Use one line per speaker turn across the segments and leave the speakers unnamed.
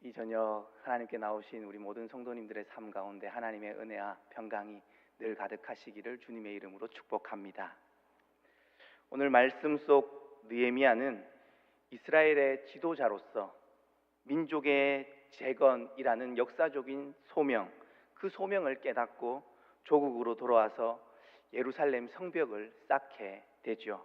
이 저녁 하나님께 나오신 우리 모든 성도님들의 삶 가운데 하나님의 은혜와 평강이 늘 가득하시기를 주님의 이름으로 축복합니다. 오늘 말씀 속 느헤미야는 이스라엘의 지도자로서 민족의 재건이라는 역사적인 소명, 그 소명을 깨닫고 조국으로 돌아와서 예루살렘 성벽을 쌓게 되죠.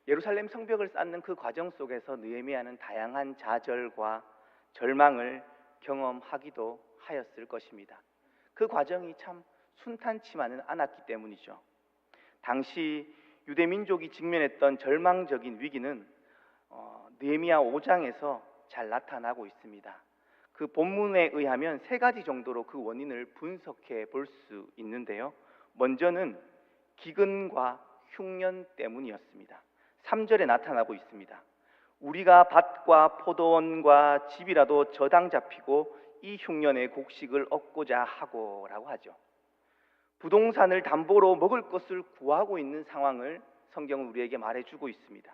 예루살렘 성벽을 쌓는 그 과정 속에서 느헤미야는 다양한 좌절과 절망을 경험하기도 하였을 것입니다. 그 과정이 참 순탄치만은 않았기 때문이죠. 당시 유대 민족이 직면했던 절망적인 위기는 느헤미야 5장에서 잘 나타나고 있습니다. 그 본문에 의하면 세 가지 정도로 그 원인을 분석해 볼 수 있는데요. 먼저는 기근과 흉년 때문이었습니다. 3절에 나타나고 있습니다. 우리가 밭과 포도원과 집이라도 저당 잡히고 이 흉년의 곡식을 얻고자 하고 라고 하죠. 부동산을 담보로 먹을 것을 구하고 있는 상황을 성경은 우리에게 말해주고 있습니다.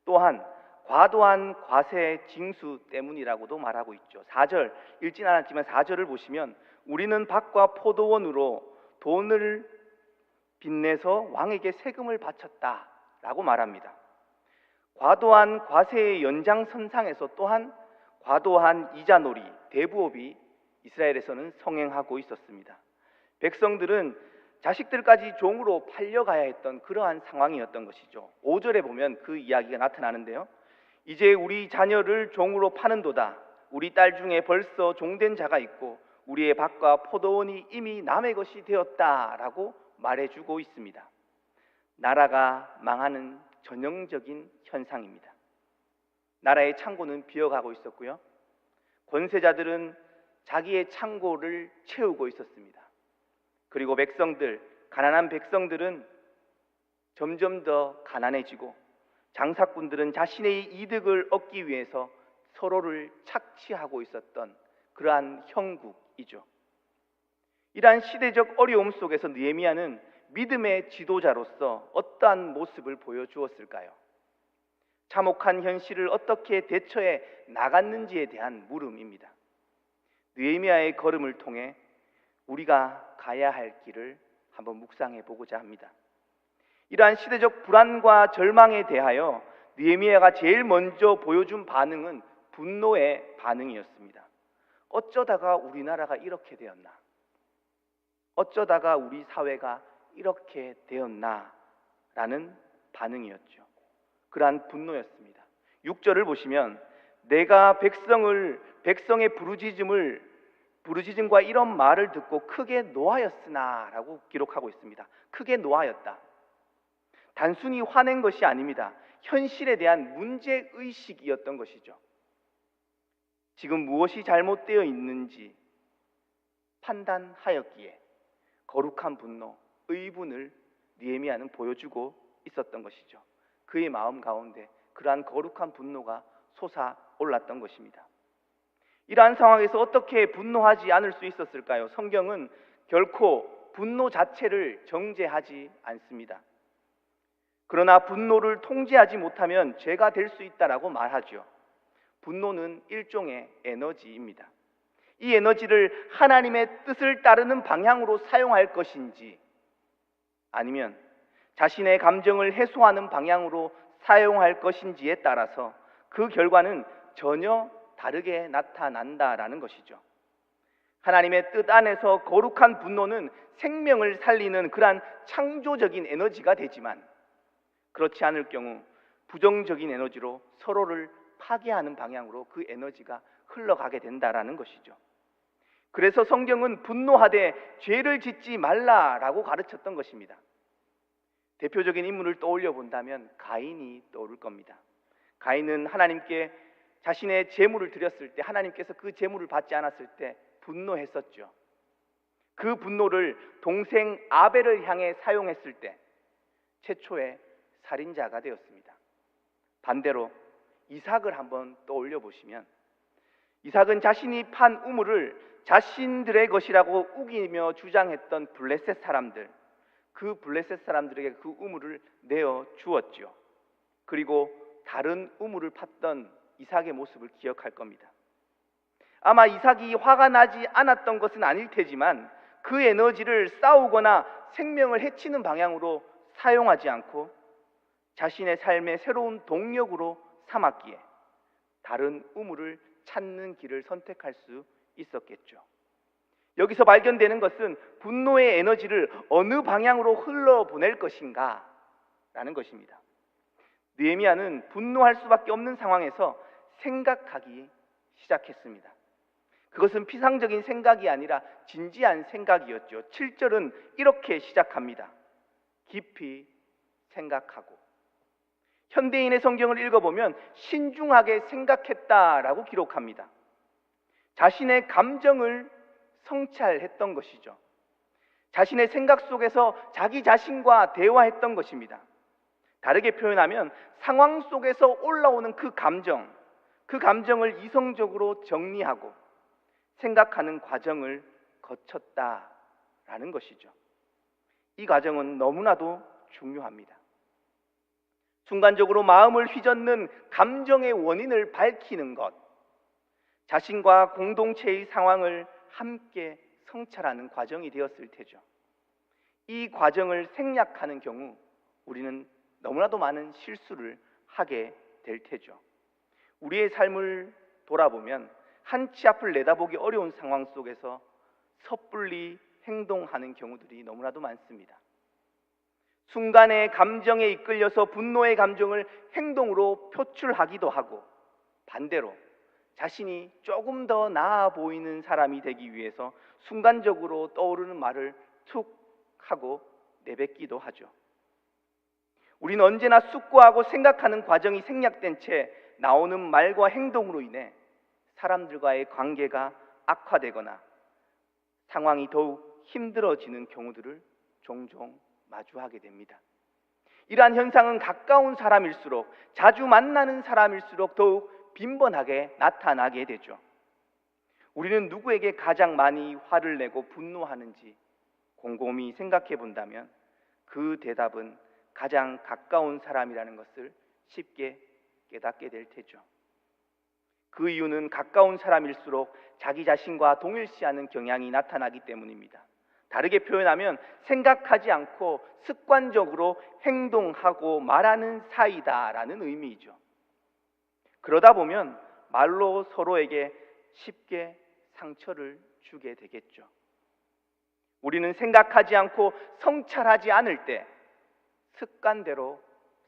또한 과도한 과세 징수 때문이라고도 말하고 있죠. 4절 읽진 않았지만 4절을 보시면 우리는 밭과 포도원으로 돈을 빚내서 왕에게 세금을 바쳤다 라고 말합니다. 과도한 과세의 연장선상에서 또한 과도한 이자놀이, 대부업이 이스라엘에서는 성행하고 있었습니다. 백성들은 자식들까지 종으로 팔려가야 했던 그러한 상황이었던 것이죠. 5절에 보면 그 이야기가 나타나는데요. 이제 우리 자녀를 종으로 파는도다. 우리 딸 중에 벌써 종된 자가 있고 우리의 밭과 포도원이 이미 남의 것이 되었다라고 말해주고 있습니다. 나라가 망하는 전형적인 현상입니다. 나라의 창고는 비어가고 있었고요. 권세자들은 자기의 창고를 채우고 있었습니다. 그리고 가난한 백성들은 점점 더 가난해지고 장사꾼들은 자신의 이득을 얻기 위해서 서로를 착취하고 있었던 그러한 형국이죠. 이러한 시대적 어려움 속에서 느헤미야는 믿음의 지도자로서 어떠한 모습을 보여주었을까요? 참혹한 현실을 어떻게 대처해 나갔는지에 대한 물음입니다. 느헤미야의 걸음을 통해 우리가 가야 할 길을 한번 묵상해 보고자 합니다. 이러한 시대적 불안과 절망에 대하여 느헤미야가 제일 먼저 보여준 반응은 분노의 반응이었습니다. 어쩌다가 우리나라가 이렇게 되었나? 어쩌다가 우리 사회가 이렇게 되었나? 라는 반응이었죠. 그러한 분노였습니다. 6절을 보시면 내가 백성의 부르짖음과 이런 말을 듣고 크게 노하였으나 라고 기록하고 있습니다. 크게 노하였다. 단순히 화낸 것이 아닙니다. 현실에 대한 문제의식이었던 것이죠. 지금 무엇이 잘못되어 있는지 판단하였기에 거룩한 분노, 의분을 느헤미야는 보여주고 있었던 것이죠. 그의 마음 가운데 그러한 거룩한 분노가 솟아올랐던 것입니다. 이러한 상황에서 어떻게 분노하지 않을 수 있었을까요? 성경은 결코 분노 자체를 정죄하지 않습니다. 그러나 분노를 통제하지 못하면 죄가 될 수 있다라고 말하죠. 분노는 일종의 에너지입니다. 이 에너지를 하나님의 뜻을 따르는 방향으로 사용할 것인지 아니면 자신의 감정을 해소하는 방향으로 사용할 것인지에 따라서 그 결과는 전혀 다르게 나타난다라는 것이죠. 하나님의 뜻 안에서 거룩한 분노는 생명을 살리는 그러한 창조적인 에너지가 되지만 그렇지 않을 경우 부정적인 에너지로 서로를 파괴하는 방향으로 그 에너지가 흘러가게 된다라는 것이죠. 그래서 성경은 분노하되 죄를 짓지 말라라고 가르쳤던 것입니다. 대표적인 인물을 떠올려 본다면 가인이 떠오를 겁니다. 가인은 하나님께 자신의 제물을 드렸을 때 하나님께서 그 제물을 받지 않았을 때 분노했었죠. 그 분노를 동생 아벨을 향해 사용했을 때 최초의 살인자가 되었습니다. 반대로 이삭을 한번 떠올려 보시면 이삭은 자신이 판 우물을 자신들의 것이라고 우기며 주장했던 블레셋 사람들, 그 블레셋 사람들에게 그 우물을 내어 주었죠. 그리고 다른 우물을 팠던 이삭의 모습을 기억할 겁니다. 아마 이삭이 화가 나지 않았던 것은 아닐 테지만 그 에너지를 싸우거나 생명을 해치는 방향으로 사용하지 않고 자신의 삶의 새로운 동력으로 삼았기에 다른 우물을 찾는 길을 선택할 수 있었겠죠. 여기서 발견되는 것은 분노의 에너지를 어느 방향으로 흘러보낼 것인가 라는 것입니다. 느헤미야는 분노할 수밖에 없는 상황에서 생각하기 시작했습니다. 그것은 피상적인 생각이 아니라 진지한 생각이었죠. 7절은 이렇게 시작합니다. 깊이 생각하고. 현대인의 성경을 읽어보면 신중하게 생각했다라고 기록합니다. 자신의 감정을 성찰했던 것이죠. 자신의 생각 속에서 자기 자신과 대화했던 것입니다. 다르게 표현하면 상황 속에서 올라오는 그 감정을 이성적으로 정리하고 생각하는 과정을 거쳤다라는 것이죠. 이 과정은 너무나도 중요합니다. 순간적으로 마음을 휘젓는 감정의 원인을 밝히는 것, 자신과 공동체의 상황을 함께 성찰하는 과정이 되었을 테죠. 이 과정을 생략하는 경우 우리는 너무나도 많은 실수를 하게 될 테죠. 우리의 삶을 돌아보면 한 치 앞을 내다보기 어려운 상황 속에서 섣불리 행동하는 경우들이 너무나도 많습니다. 순간의 감정에 이끌려서 분노의 감정을 행동으로 표출하기도 하고, 반대로 자신이 조금 더 나아 보이는 사람이 되기 위해서 순간적으로 떠오르는 말을 툭 하고 내뱉기도 하죠. 우리는 언제나 숙고하고 생각하는 과정이 생략된 채 나오는 말과 행동으로 인해 사람들과의 관계가 악화되거나 상황이 더욱 힘들어지는 경우들을 종종 마주하게 됩니다. 이러한 현상은 가까운 사람일수록, 자주 만나는 사람일수록 더욱 빈번하게 나타나게 되죠. 우리는 누구에게 가장 많이 화를 내고 분노하는지 곰곰이 생각해 본다면 그 대답은 가장 가까운 사람이라는 것을 쉽게 깨닫게 될 테죠. 그 이유는 가까운 사람일수록 자기 자신과 동일시하는 경향이 나타나기 때문입니다. 다르게 표현하면 생각하지 않고 습관적으로 행동하고 말하는 사이다라는 의미이죠. 그러다 보면 말로 서로에게 쉽게 상처를 주게 되겠죠. 우리는 생각하지 않고 성찰하지 않을 때 습관대로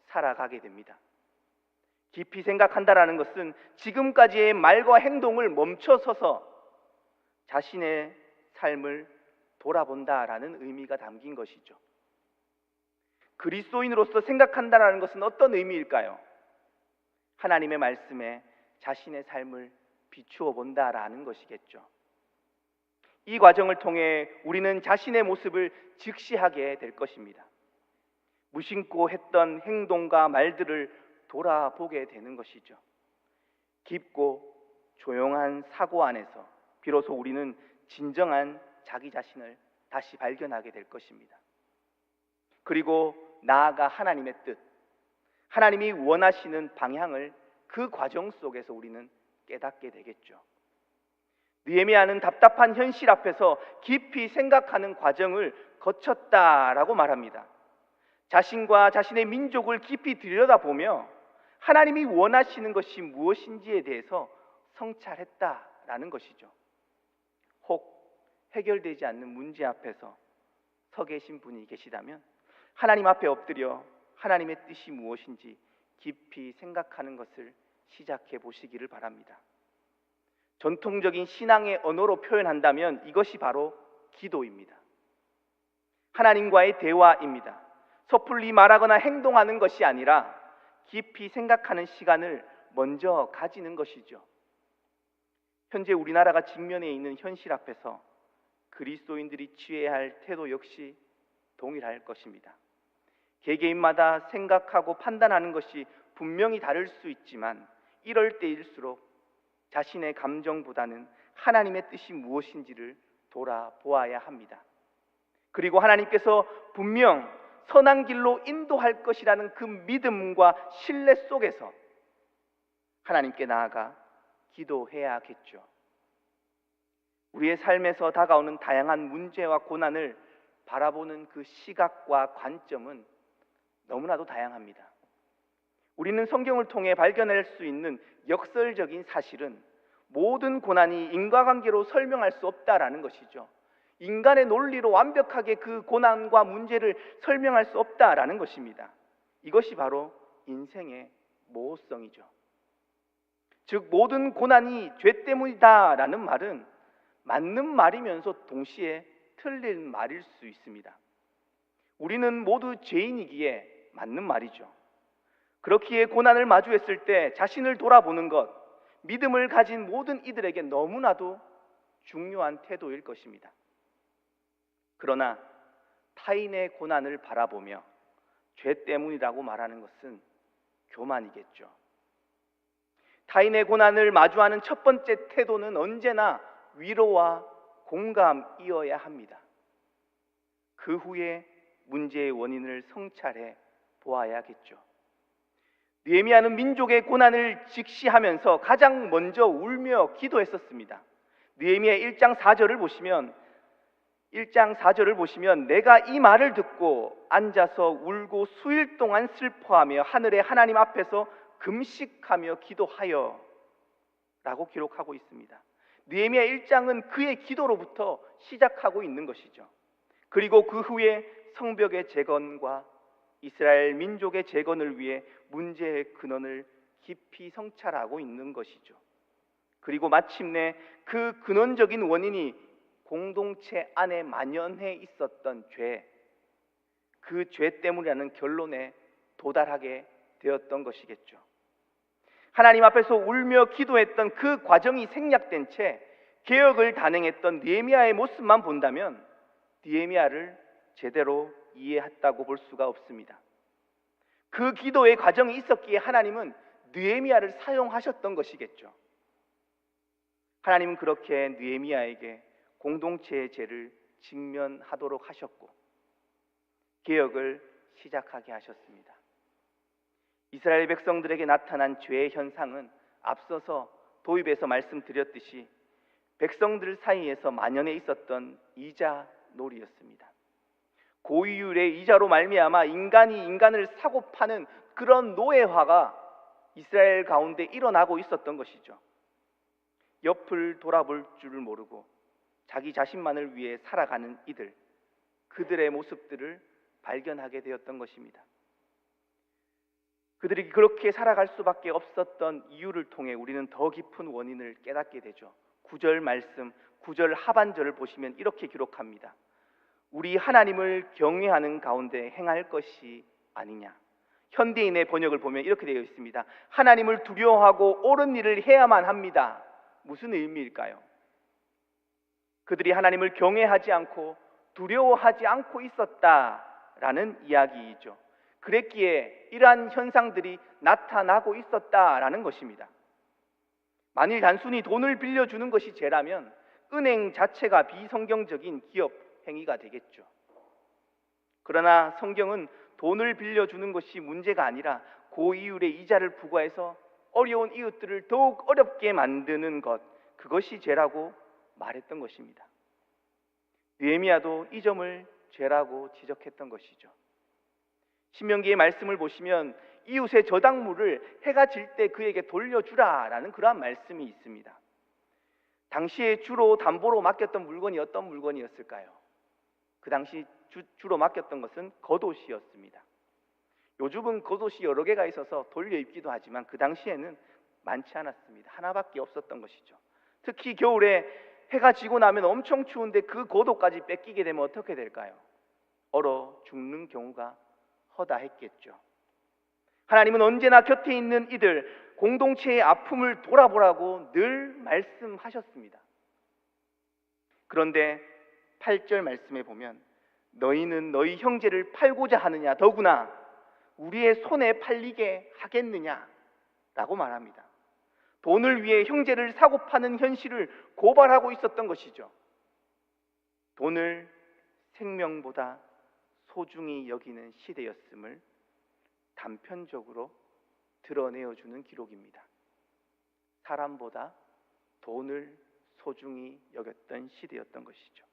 살아가게 됩니다. 깊이 생각한다라는 것은 지금까지의 말과 행동을 멈춰서서 자신의 삶을 돌아본다라는 의미가 담긴 것이죠. 그리스도인으로서 생각한다라는 것은 어떤 의미일까요? 하나님의 말씀에 자신의 삶을 비추어 본다라는 것이겠죠. 이 과정을 통해 우리는 자신의 모습을 직시하게 될 것입니다. 무심코 했던 행동과 말들을 돌아보게 되는 것이죠. 깊고 조용한 사고 안에서 비로소 우리는 진정한 자기 자신을 다시 발견하게 될 것입니다. 그리고 나아가 하나님의 뜻, 하나님이 원하시는 방향을 그 과정 속에서 우리는 깨닫게 되겠죠. 느헤미야는 답답한 현실 앞에서 깊이 생각하는 과정을 거쳤다라고 말합니다. 자신과 자신의 민족을 깊이 들여다보며 하나님이 원하시는 것이 무엇인지에 대해서 성찰했다라는 것이죠. 혹 해결되지 않는 문제 앞에서 서 계신 분이 계시다면 하나님 앞에 엎드려 하나님의 뜻이 무엇인지 깊이 생각하는 것을 시작해 보시기를 바랍니다. 전통적인 신앙의 언어로 표현한다면 이것이 바로 기도입니다. 하나님과의 대화입니다. 섣불리 말하거나 행동하는 것이 아니라 깊이 생각하는 시간을 먼저 가지는 것이죠. 현재 우리나라가 직면해 있는 현실 앞에서 그리스도인들이 취해야 할 태도 역시 동일할 것입니다. 개개인마다 생각하고 판단하는 것이 분명히 다를 수 있지만 이럴 때일수록 자신의 감정보다는 하나님의 뜻이 무엇인지를 돌아보아야 합니다. 그리고 하나님께서 분명 선한 길로 인도할 것이라는 그 믿음과 신뢰 속에서 하나님께 나아가 기도해야겠죠. 우리의 삶에서 다가오는 다양한 문제와 고난을 바라보는 그 시각과 관점은 너무나도 다양합니다. 우리는 성경을 통해 발견할 수 있는 역설적인 사실은 모든 고난이 인과관계로 설명할 수 없다라는 것이죠. 인간의 논리로 완벽하게 그 고난과 문제를 설명할 수 없다라는 것입니다. 이것이 바로 인생의 모호성이죠. 즉 모든 고난이 죄 때문이다라는 말은 맞는 말이면서 동시에 틀린 말일 수 있습니다. 우리는 모두 죄인이기에 맞는 말이죠. 그렇기에 고난을 마주했을 때 자신을 돌아보는 것, 믿음을 가진 모든 이들에게 너무나도 중요한 태도일 것입니다. 그러나 타인의 고난을 바라보며 죄 때문이라고 말하는 것은 교만이겠죠. 타인의 고난을 마주하는 첫 번째 태도는 언제나 위로와 공감이어야 합니다. 그 후에 문제의 원인을 성찰해 보아야겠죠. 느헤미야는 민족의 고난을 직시하면서 가장 먼저 울며 기도했었습니다. 느헤미야 1장 4절을 보시면 내가 이 말을 듣고 앉아서 울고 수일 동안 슬퍼하며 하늘의 하나님 앞에서 금식하며 기도하여 라고 기록하고 있습니다. 느헤미야 1장은 그의 기도로부터 시작하고 있는 것이죠. 그리고 그 후에 성벽의 재건과 이스라엘 민족의 재건을 위해 문제의 근원을 깊이 성찰하고 있는 것이죠. 그리고 마침내 그 근원적인 원인이 공동체 안에 만연해 있었던 죄, 그 죄 때문이라는 결론에 도달하게 되었던 것이겠죠. 하나님 앞에서 울며 기도했던 그 과정이 생략된 채 개혁을 단행했던 느헤미야의 모습만 본다면 느헤미야를 제대로 이해했다고 볼 수가 없습니다. 그 기도의 과정이 있었기에 하나님은 느헤미야를 사용하셨던 것이겠죠. 하나님은 그렇게 느헤미야에게 공동체의 죄를 직면하도록 하셨고 개혁을 시작하게 하셨습니다. 이스라엘 백성들에게 나타난 죄의 현상은 앞서서 도입에서 말씀드렸듯이 백성들 사이에서 만연해 있었던 이자 놀이였습니다. 고의율의 이자로 말미암아 인간이 인간을 사고 파는 그런 노예화가 이스라엘 가운데 일어나고 있었던 것이죠. 옆을 돌아볼 줄을 모르고 자기 자신만을 위해 살아가는 이들, 그들의 모습들을 발견하게 되었던 것입니다. 그들이 그렇게 살아갈 수밖에 없었던 이유를 통해 우리는 더 깊은 원인을 깨닫게 되죠. 9절 말씀, 9절 하반절을 보시면 이렇게 기록합니다. 우리 하나님을 경외하는 가운데 행할 것이 아니냐. 현대인의 번역을 보면 이렇게 되어 있습니다. 하나님을 두려워하고 옳은 일을 해야만 합니다. 무슨 의미일까요? 그들이 하나님을 경외하지 않고 두려워하지 않고 있었다라는 이야기이죠. 그랬기에 이러한 현상들이 나타나고 있었다라는 것입니다. 만일 단순히 돈을 빌려주는 것이 죄라면 은행 자체가 비성경적인 기업 행위가 되겠죠. 그러나 성경은 돈을 빌려주는 것이 문제가 아니라 고이율의 이자를 부과해서 어려운 이웃들을 더욱 어렵게 만드는 것, 그것이 죄라고 말했던 것입니다. 느헤미야도 이 점을 죄라고 지적했던 것이죠. 신명기의 말씀을 보시면 이웃의 저당물을 해가 질 때 그에게 돌려주라라는 그러한 말씀이 있습니다. 당시에 주로 담보로 맡겼던 물건이 어떤 물건이었을까요? 그 당시 주로 맡겼던 것은 겉옷이었습니다. 요즘은 겉옷이 여러 개가 있어서 돌려 입기도 하지만 그 당시에는 많지 않았습니다. 하나밖에 없었던 것이죠. 특히 겨울에 해가 지고 나면 엄청 추운데 그 겉옷까지 뺏기게 되면 어떻게 될까요? 얼어 죽는 경우가 허다했겠죠. 하나님은 언제나 곁에 있는 이들, 공동체의 아픔을 돌아보라고 늘 말씀하셨습니다. 그런데 8절 말씀에 보면 너희는 너희 형제를 팔고자 하느냐, 더구나 우리의 손에 팔리게 하겠느냐 라고 말합니다. 돈을 위해 형제를 사고 파는 현실을 고발하고 있었던 것이죠. 돈을 생명보다 소중히 여기는 시대였음을 단편적으로 드러내어주는 기록입니다. 사람보다 돈을 소중히 여겼던 시대였던 것이죠.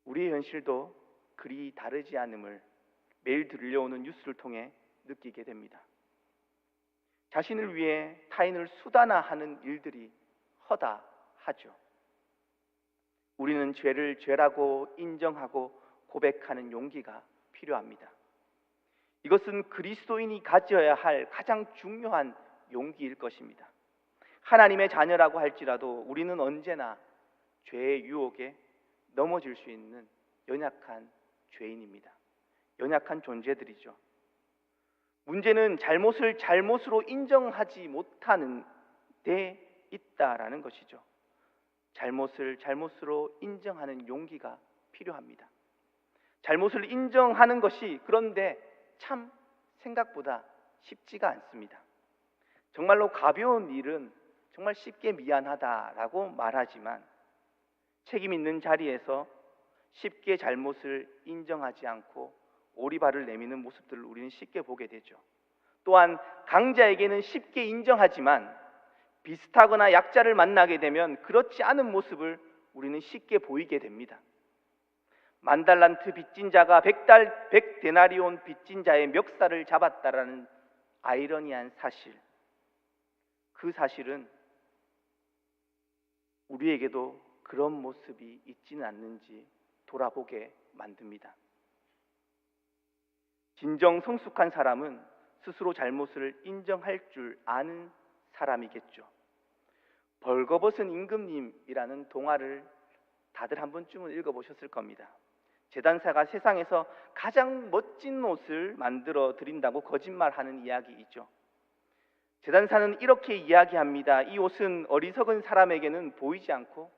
우리의 현실도 그리 다르지 않음을 매일 들려오는 뉴스를 통해 느끼게 됩니다. 자신을 위해 타인을 수단화하는 일들이 허다하죠. 우리는 죄를 죄라고 인정하고 고백하는 용기가 필요합니다. 이것은 그리스도인이 가져야 할 가장 중요한 용기일 것입니다. 하나님의 자녀라고 할지라도 우리는 언제나 죄의 유혹에 넘어질 수 있는 연약한 죄인입니다. 연약한 존재들이죠. 문제는 잘못을 잘못으로 인정하지 못하는 데 있다라는 것이죠. 잘못을 잘못으로 인정하는 용기가 필요합니다. 잘못을 인정하는 것이 그런데 참 생각보다 쉽지가 않습니다. 정말로 가벼운 일은 정말 쉽게 미안하다라고 말하지만 책임 있는 자리에서 쉽게 잘못을 인정하지 않고 오리발을 내미는 모습들을 우리는 쉽게 보게 되죠. 또한 강자에게는 쉽게 인정하지만 비슷하거나 약자를 만나게 되면 그렇지 않은 모습을 우리는 쉽게 보이게 됩니다. 10,000달란트 빚진 자가 100데나리온 빚진 자의 멱살을 잡았다라는 아이러니한 사실, 그 사실은 우리에게도 그런 모습이 있지는 않는지 돌아보게 만듭니다. 진정 성숙한 사람은 스스로 잘못을 인정할 줄 아는 사람이겠죠. 벌거벗은 임금님이라는 동화를 다들 한 번쯤은 읽어보셨을 겁니다. 제단사가 세상에서 가장 멋진 옷을 만들어 드린다고 거짓말하는 이야기이죠. 제단사는 이렇게 이야기합니다. 이 옷은 어리석은 사람에게는 보이지 않고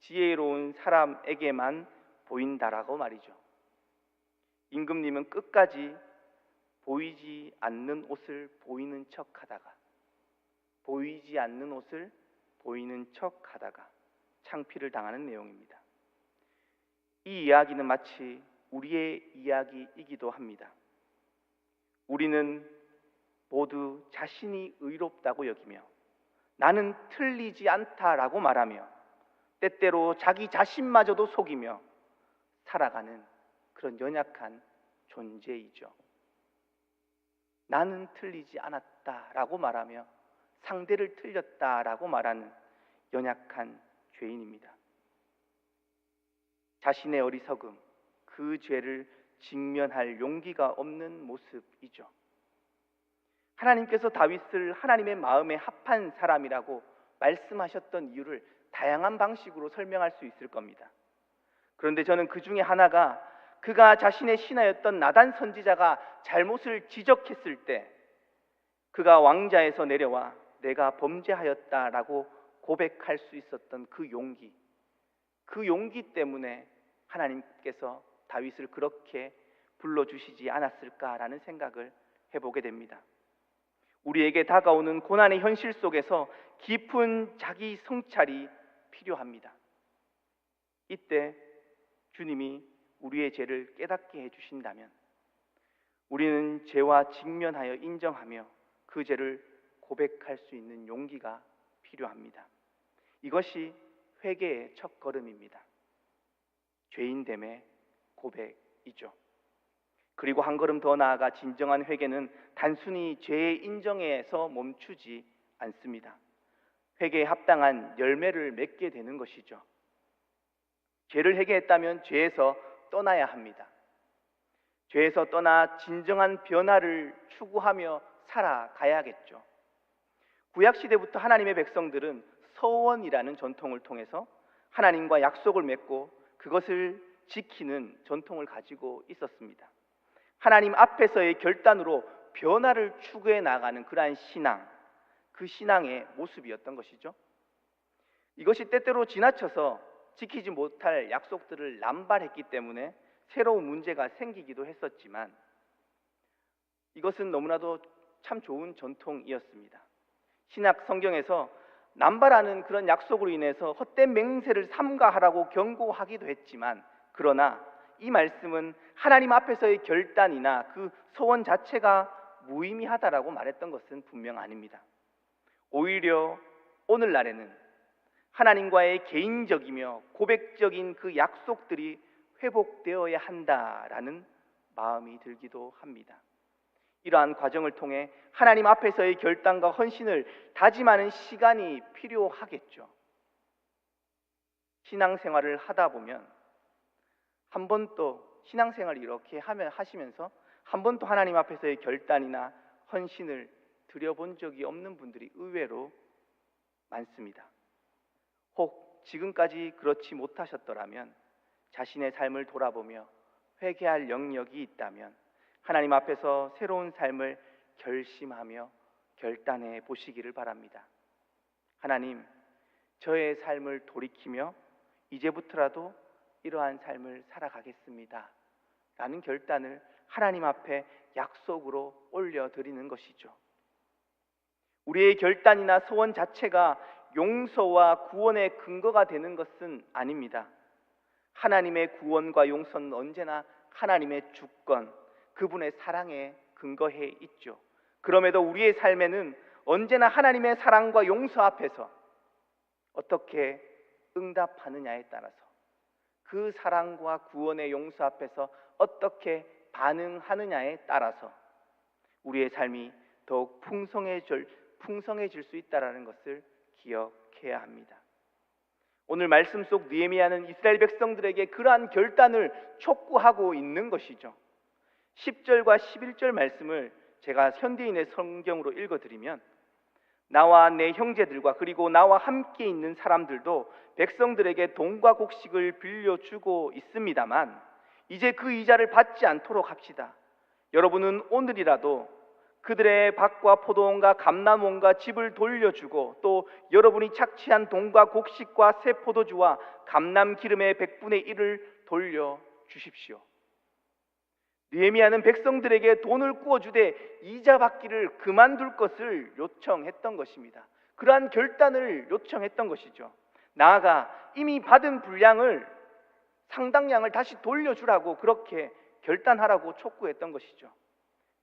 지혜로운 사람에게만 보인다라고 말이죠. 임금님은 끝까지 보이지 않는 옷을 보이는 척하다가 보이지 않는 옷을 보이는 척하다가 창피를 당하는 내용입니다. 이 이야기는 마치 우리의 이야기이기도 합니다. 우리는 모두 자신이 의롭다고 여기며 나는 틀리지 않다라고 말하며 때때로 자기 자신마저도 속이며 살아가는 그런 연약한 존재이죠. 나는 틀리지 않았다라고 말하며 상대를 틀렸다라고 말하는 연약한 죄인입니다. 자신의 어리석음, 그 죄를 직면할 용기가 없는 모습이죠. 하나님께서 다윗을 하나님의 마음에 합한 사람이라고 말씀하셨던 이유를 다양한 방식으로 설명할 수 있을 겁니다. 그런데 저는 그 중에 하나가 그가 자신의 신하였던 나단 선지자가 잘못을 지적했을 때 그가 왕자에서 내려와 내가 범죄하였다라고 고백할 수 있었던 그 용기 때문에 하나님께서 다윗을 그렇게 불러주시지 않았을까라는 생각을 해보게 됩니다. 우리에게 다가오는 고난의 현실 속에서 깊은 자기 성찰이 필요합니다. 이때 주님이 우리의 죄를 깨닫게 해주신다면 우리는 죄와 직면하여 인정하며 그 죄를 고백할 수 있는 용기가 필요합니다. 이것이 회개의 첫걸음입니다. 죄인됨의 고백이죠. 그리고 한 걸음 더 나아가 진정한 회개는 단순히 죄의 인정에서 멈추지 않습니다. 회개에 합당한 열매를 맺게 되는 것이죠. 죄를 회개했다면 죄에서 떠나야 합니다. 죄에서 떠나 진정한 변화를 추구하며 살아가야겠죠. 구약시대부터 하나님의 백성들은 서원이라는 전통을 통해서 하나님과 약속을 맺고 그것을 지키는 전통을 가지고 있었습니다. 하나님 앞에서의 결단으로 변화를 추구해 나가는 그러한 신앙, 그 신앙의 모습이었던 것이죠. 이것이 때때로 지나쳐서 지키지 못할 약속들을 남발했기 때문에 새로운 문제가 생기기도 했었지만 이것은 너무나도 참 좋은 전통이었습니다. 신약 성경에서 남발하는 그런 약속으로 인해서 헛된 맹세를 삼가하라고 경고하기도 했지만 그러나 이 말씀은 하나님 앞에서의 결단이나 그 소원 자체가 무의미하다라고 말했던 것은 분명 아닙니다. 오히려 오늘날에는 하나님과의 개인적이며 고백적인 그 약속들이 회복되어야 한다라는 마음이 들기도 합니다. 이러한 과정을 통해 하나님 앞에서의 결단과 헌신을 다짐하는 시간이 필요하겠죠. 신앙생활을 하다 보면 한 번도 신앙생활을 이렇게 하시면서 한 번도 하나님 앞에서의 결단이나 헌신을 드려본 적이 없는 분들이 의외로 많습니다. 혹 지금까지 그렇지 못하셨더라면 자신의 삶을 돌아보며 회개할 영역이 있다면 하나님 앞에서 새로운 삶을 결심하며 결단해 보시기를 바랍니다. 하나님, 저의 삶을 돌이키며 이제부터라도 이러한 삶을 살아가겠습니다 라는 결단을 하나님 앞에 약속으로 올려드리는 것이죠. 우리의 결단이나 소원 자체가 용서와 구원의 근거가 되는 것은 아닙니다. 하나님의 구원과 용서는 언제나 하나님의 주권, 그분의 사랑에 근거해 있죠. 그럼에도 우리의 삶에는 언제나 하나님의 사랑과 용서 앞에서 어떻게 응답하느냐에 따라서, 그 사랑과 구원의 용서 앞에서 어떻게 반응하느냐에 따라서 우리의 삶이 더욱 풍성해질 수 있다는 것을 기억해야 합니다. 오늘 말씀 속 느헤미야는 이스라엘 백성들에게 그러한 결단을 촉구하고 있는 것이죠. 10절과 11절 말씀을 제가 현대인의 성경으로 읽어드리면, 나와 내 형제들과 그리고 나와 함께 있는 사람들도 백성들에게 돈과 곡식을 빌려주고 있습니다만 이제 그 이자를 받지 않도록 합시다. 여러분은 오늘이라도 그들의 밭과 포도원과 감람원과 집을 돌려주고 또 여러분이 착취한 돈과 곡식과 새 포도주와 감람 기름의 100분의 1을 돌려주십시오. 느헤미야는 백성들에게 돈을 구워주되 이자 받기를 그만둘 것을 요청했던 것입니다. 그러한 결단을 요청했던 것이죠. 나아가 이미 받은 분량을 상당량을 다시 돌려주라고 그렇게 결단하라고 촉구했던 것이죠.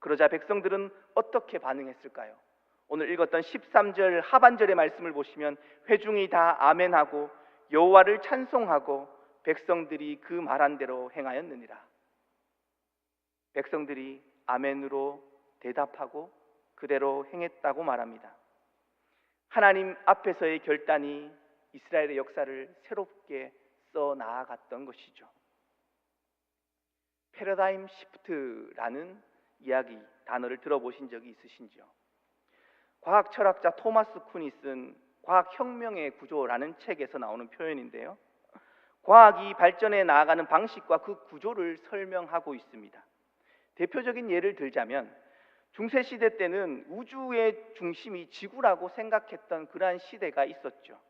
그러자 백성들은 어떻게 반응했을까요? 오늘 읽었던 13절 하반절의 말씀을 보시면 회중이 다 아멘하고 여호와를 찬송하고 백성들이 그 말한 대로 행하였느니라. 백성들이 아멘으로 대답하고 그대로 행했다고 말합니다. 하나님 앞에서의 결단이 이스라엘의 역사를 새롭게 써 나아갔던 것이죠. 패러다임 시프트라는 이야기, 단어를 들어보신 적이 있으신지요? 과학 철학자 토마스 쿤이 쓴 과학혁명의 구조라는 책에서 나오는 표현인데요, 과학이 발전해 나아가는 방식과 그 구조를 설명하고 있습니다. 대표적인 예를 들자면 중세시대 때는 우주의 중심이 지구라고 생각했던 그러한 시대가 있었죠.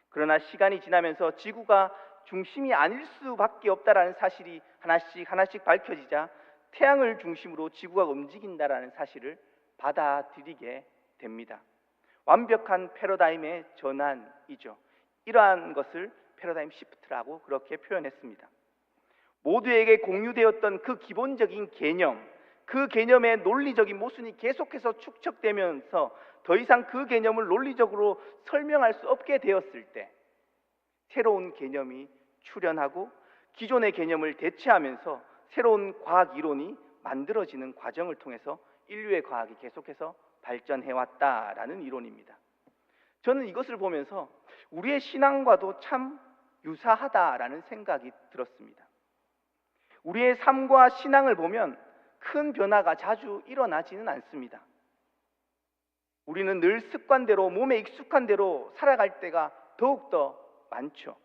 그러나 시간이 지나면서 지구가 중심이 아닐 수밖에 없다라는 사실이 하나씩 밝혀지자 태양을 중심으로 지구가 움직인다라는 사실을 받아들이게 됩니다. 완벽한 패러다임의 전환이죠. 이러한 것을 패러다임 시프트라고 그렇게 표현했습니다. 모두에게 공유되었던 그 기본적인 개념, 그 개념의 논리적인 모순이 계속해서 축적되면서 더 이상 그 개념을 논리적으로 설명할 수 없게 되었을 때 새로운 개념이 출현하고 기존의 개념을 대체하면서 새로운 과학 이론이 만들어지는 과정을 통해서 인류의 과학이 계속해서 발전해왔다라는 이론입니다. 저는 이것을 보면서 우리의 신앙과도 참 유사하다라는 생각이 들었습니다. 우리의 삶과 신앙을 보면 큰 변화가 자주 일어나지는 않습니다. 우리는 늘 습관대로, 몸에 익숙한 대로 살아갈 때가 더욱더 많죠.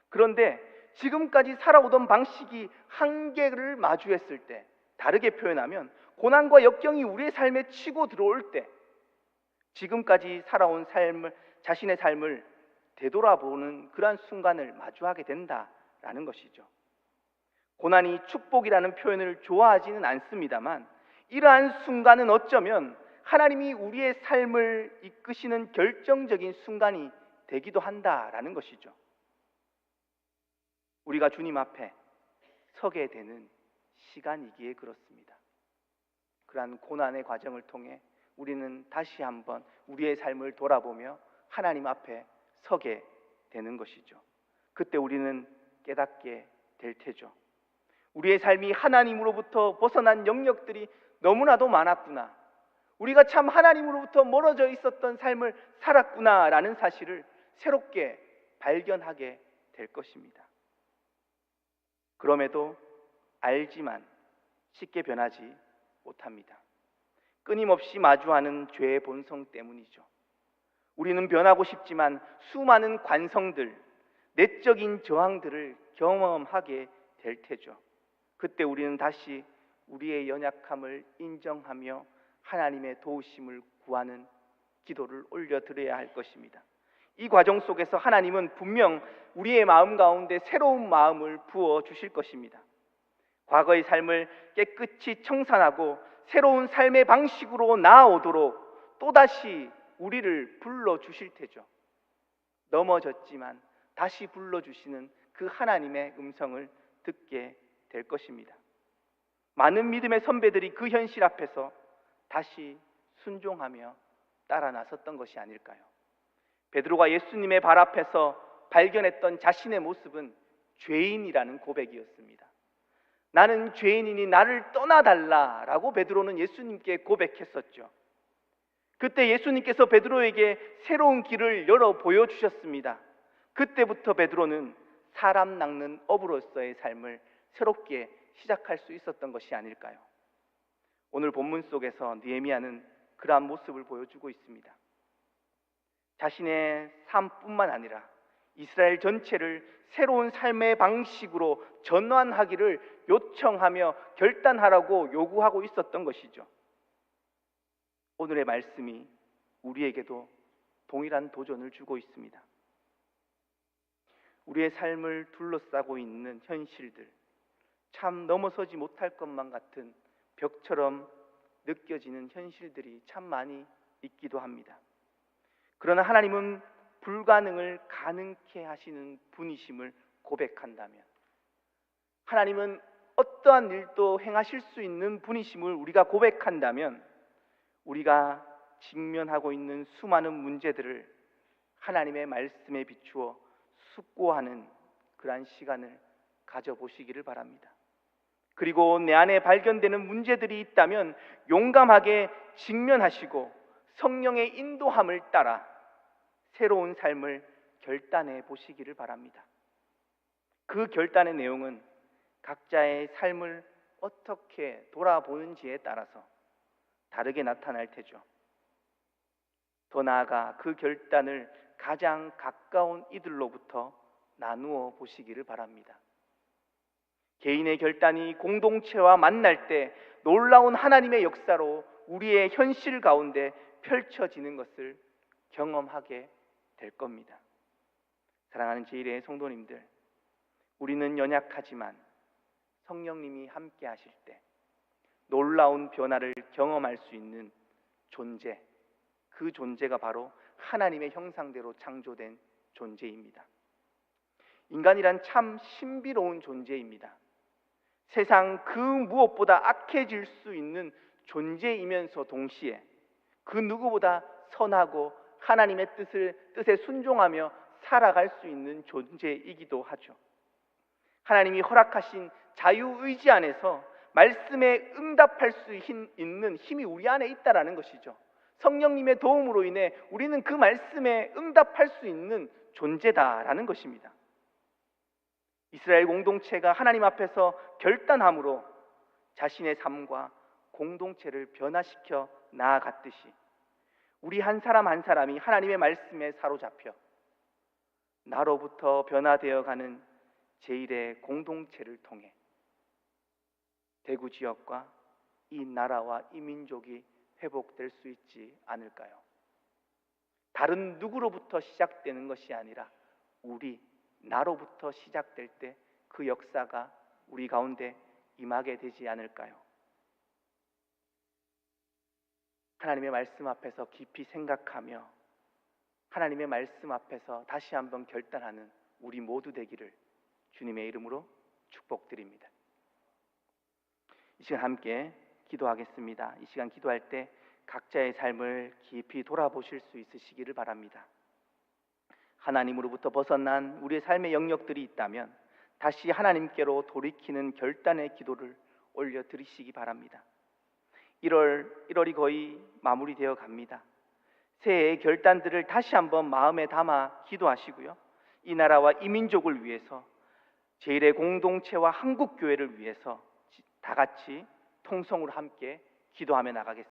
그런데 지금까지 살아오던 방식이 한계를 마주했을 때, 다르게 표현하면 고난과 역경이 우리의 삶에 치고 들어올 때 지금까지 살아온 자신의 삶을 되돌아보는 그러한 순간을 마주하게 된다라는 것이죠. 고난이 축복이라는 표현을 좋아하지는 않습니다만 이러한 순간은 어쩌면 하나님이 우리의 삶을 이끄시는 결정적인 순간이 되기도 한다라는 것이죠. 우리가 주님 앞에 서게 되는 시간이기에 그렇습니다. 그러한 고난의 과정을 통해 우리는 다시 한번 우리의 삶을 돌아보며 하나님 앞에 서게 되는 것이죠. 그때 우리는 깨닫게 될 테죠. 우리의 삶이 하나님으로부터 벗어난 영역들이 너무나도 많았구나. 우리가 참 하나님으로부터 멀어져 있었던 삶을 살았구나라는 사실을 새롭게 발견하게 될 것입니다. 그럼에도 알지만 쉽게 변하지 못합니다. 끊임없이 마주하는 죄의 본성 때문이죠. 우리는 변하고 싶지만 수많은 관성들, 내적인 저항들을 경험하게 될 테죠. 그때 우리는 다시 우리의 연약함을 인정하며 하나님의 도우심을 구하는 기도를 올려드려야 할 것입니다. 이 과정 속에서 하나님은 분명 우리의 마음 가운데 새로운 마음을 부어 주실 것입니다. 과거의 삶을 깨끗이 청산하고 새로운 삶의 방식으로 나아오도록 또다시 우리를 불러주실 테죠. 넘어졌지만 다시 불러주시는 그 하나님의 음성을 듣게 될 것입니다. 많은 믿음의 선배들이 그 현실 앞에서 다시 순종하며 따라 나섰던 것이 아닐까요? 베드로가 예수님의 발 앞에서 발견했던 자신의 모습은 죄인이라는 고백이었습니다. 나는 죄인이니 나를 떠나달라라고 베드로는 예수님께 고백했었죠. 그때 예수님께서 베드로에게 새로운 길을 열어 보여주셨습니다. 그때부터 베드로는 사람 낚는 어부로서의 삶을 새롭게 시작할 수 있었던 것이 아닐까요? 오늘 본문 속에서 느헤미야는 그러한 모습을 보여주고 있습니다. 자신의 삶뿐만 아니라 이스라엘 전체를 새로운 삶의 방식으로 전환하기를 요청하며 결단하라고 요구하고 있었던 것이죠. 오늘의 말씀이 우리에게도 동일한 도전을 주고 있습니다. 우리의 삶을 둘러싸고 있는 현실들, 참 넘어서지 못할 것만 같은 벽처럼 느껴지는 현실들이 참 많이 있기도 합니다. 그러나 하나님은 불가능을 가능케 하시는 분이심을 고백한다면, 하나님은 어떠한 일도 행하실 수 있는 분이심을 우리가 고백한다면, 우리가 직면하고 있는 수많은 문제들을 하나님의 말씀에 비추어 숙고하는 그러한 시간을 가져보시기를 바랍니다. 그리고 내 안에 발견되는 문제들이 있다면 용감하게 직면하시고 성령의 인도함을 따라 새로운 삶을 결단해 보시기를 바랍니다. 그 결단의 내용은 각자의 삶을 어떻게 돌아보는지에 따라서 다르게 나타날 테죠. 더 나아가 그 결단을 가장 가까운 이들로부터 나누어 보시기를 바랍니다. 개인의 결단이 공동체와 만날 때 놀라운 하나님의 역사로 우리의 현실 가운데 펼쳐지는 것을 경험하게 될 겁니다. 사랑하는 제1의 성도님들, 우리는 연약하지만 성령님이 함께 하실 때 놀라운 변화를 경험할 수 있는 존재, 그 존재가 바로 하나님의 형상대로 창조된 존재입니다. 인간이란 참 신비로운 존재입니다. 세상 그 무엇보다 악해질 수 있는 존재이면서 동시에 그 누구보다 선하고 하나님의 뜻에 순종하며 살아갈 수 있는 존재이기도 하죠. 하나님이 허락하신 자유의지 안에서 말씀에 응답할 수 있는 힘이 우리 안에 있다라는 것이죠. 성령님의 도움으로 인해 우리는 그 말씀에 응답할 수 있는 존재다라는 것입니다. 이스라엘 공동체가 하나님 앞에서 결단함으로 자신의 삶과 공동체를 변화시켜 나아갔듯이 우리 한 사람 한 사람이 하나님의 말씀에 사로잡혀 나로부터 변화되어가는 제1의 공동체를 통해 대구 지역과 이 나라와 이 민족이 회복될 수 있지 않을까요? 다른 누구로부터 시작되는 것이 아니라 나로부터 시작될 때 그 역사가 우리 가운데 임하게 되지 않을까요? 하나님의 말씀 앞에서 깊이 생각하며 하나님의 말씀 앞에서 다시 한번 결단하는 우리 모두 되기를 주님의 이름으로 축복드립니다. 이 시간 함께 기도하겠습니다. 이 시간 기도할 때 각자의 삶을 깊이 돌아보실 수 있으시기를 바랍니다. 하나님으로부터 벗어난 우리의 삶의 영역들이 있다면 다시 하나님께로 돌이키는 결단의 기도를 올려드리시기 바랍니다. 1월이 거의 마무리되어 갑니다. 새해의 결단들을 다시 한번 마음에 담아 기도하시고요. 이 나라와 이 민족을 위해서, 제1의 공동체와 한국교회를 위해서 다 같이 통성으로 함께 기도하며 나가겠습니다.